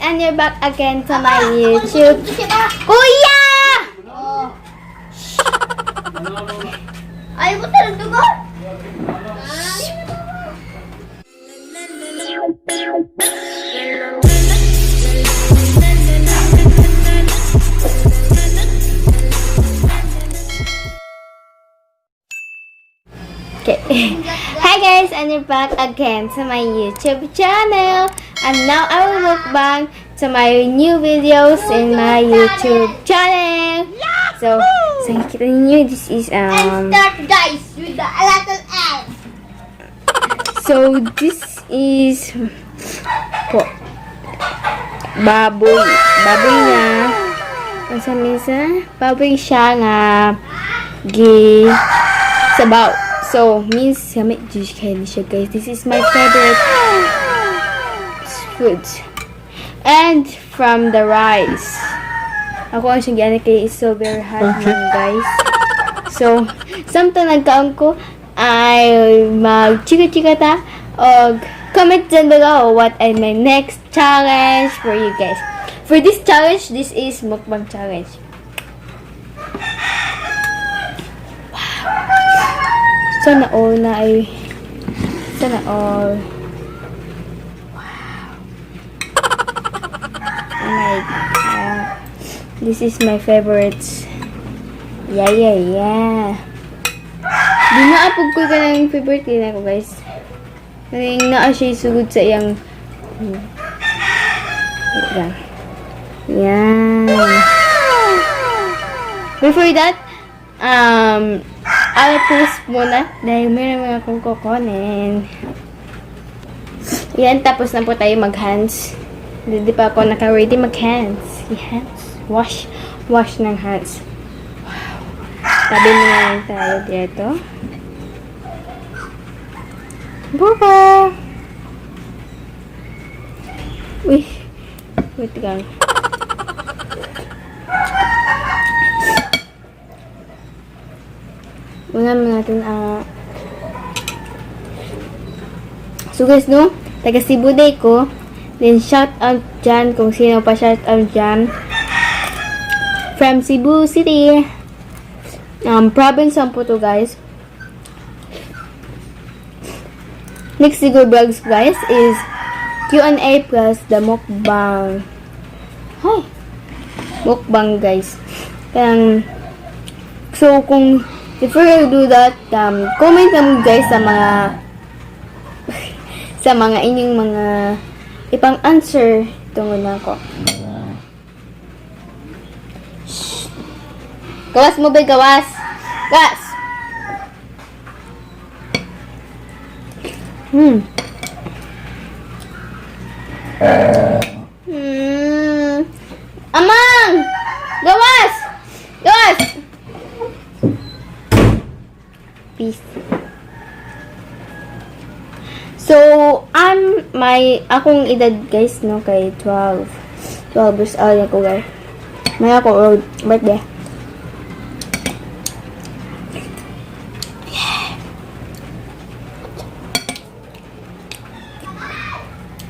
and you're back again to my YouTube. Kuya! Ayaw mo talagang dugo? Okay. Hi guys, and you're back again to my YouTube channel. And now I will mukbang to my new videos in my YouTube channel. So nakikita ninyo, this is And start guys with the little L. So this is po baboy. Baboy nga. Ang samisa, baboy siya nga sabaw. So, means gamit juice candy siya, guys. This is my favorite food. And from the rice. Ako ang siyang kay is so very hot guys. So, samtang nagkaon ko ay mag-chika-chika ta o comment dyan below what is my next challenge for you guys. For this challenge, this is mukbang challenge. Sana all na ay sana all. Wow. Oh my God. This is my favorites. Yeah. Di na apog ko ka ng favorite na ko guys. Kasi naa siya sugod sa iyang yan. Before that, I'll post muna dahil meron mga akong kukunin. Yan, tapos na po tayo mag-hands. Hindi pa ako naka-ready mag-hands. Hands. Wash ng hands. Wow. Tabi mo na lang tayo dito. Buka! Uy. Wait lang. Unahan natin so guys, no? Taga Cebu day ko. Then shout out dyan kung sino pa shout out dyan. From Cebu City. Province ang po to guys. Next siguro vlogs guys is Q&A plus the mukbang. Hi! Mukbang guys. So kung before I do that, comment naman guys sa mga inyong mga ipang answer tungkol na ako. Shh. Gawas mo ba? Gawas! Gas! Amang! Gawas! Gawas! Peace. So, akong edad guys, no, kay 12 years old ako guys. May ako birthday.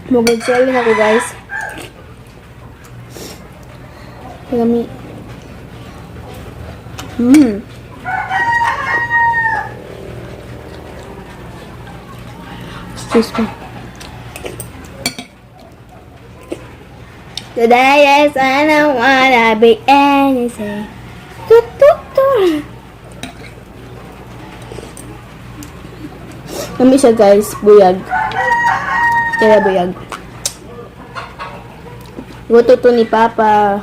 Mugod selling ako guys. Kami. Excuse me. Today is I don't wanna be anything. Kami siya guys, buyag. Kaya buyag. Gusto to ni Papa.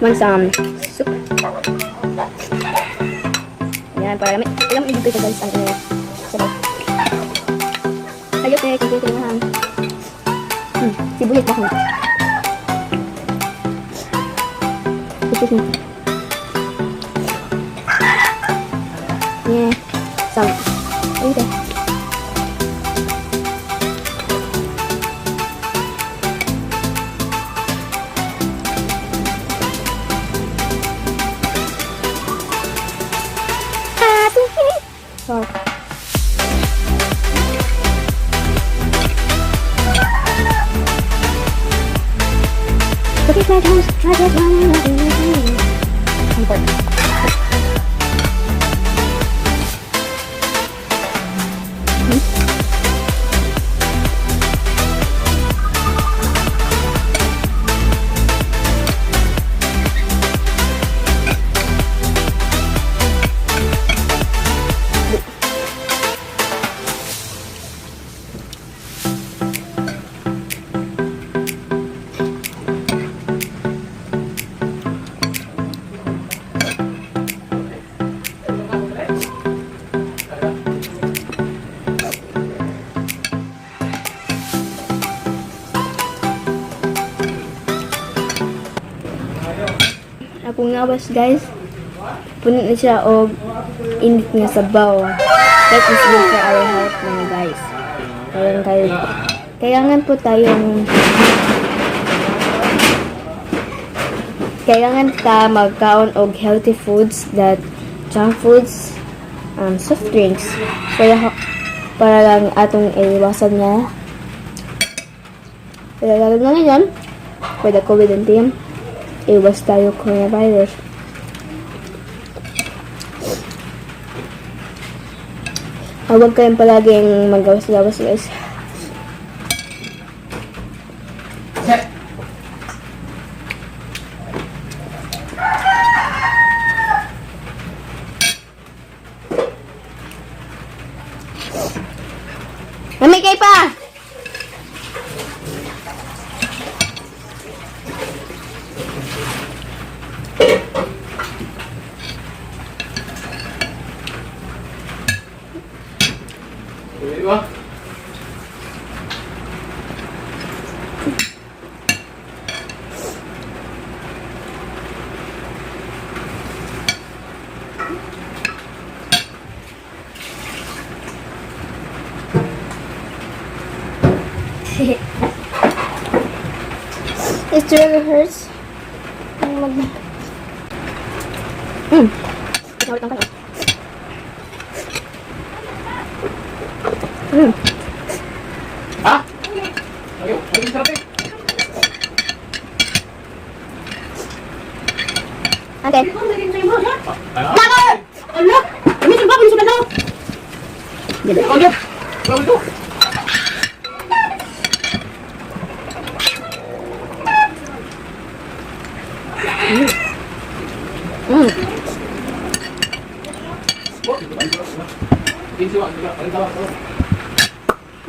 Mansam. Soup. Yan, para ilang ibig ko guys ang sabay. Ayok eh, kaya tingahan. Sibuyas ba? Excuse me. Yeah. Some. Ayun eh. Sorry. Cookies like house, I just wanna love you. Comfort. Akong nawas guys, punit na siya o init nga sabaw. That is good for our health mga guys. Kailangan po tayong kailangan ta magkaon og healthy foods, that junk foods, soft drinks para lang atong iwasan nga lalo na ngayon for the COVID-19. Iwas tayo coronavirus. Huwag kayong palaging magawas-gawas guys. Mamigay pa! Diba? It really hurts. Ha? Ayo, ayo sarap eh. Okay. Bakit? Ano? Kami sa baboy sudah daw. Oh, dia. Baboy to.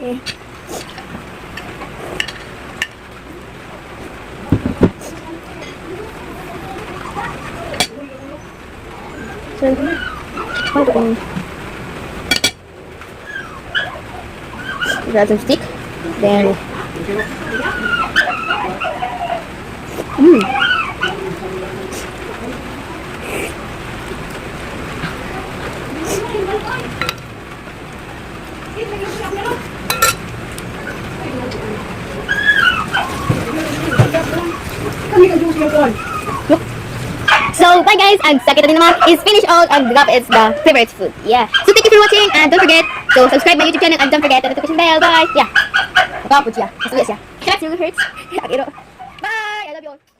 Okay. So, got some stick. Then, so bye guys, ang sakit natin naman is finished all and grab is the favorite food. Yeah. So thank you for watching and don't forget to subscribe my YouTube channel and don't forget the notification bell. Bye. Yeah. Kaput siya. Masulit siya. Catch your hurts. Bye. I love you all.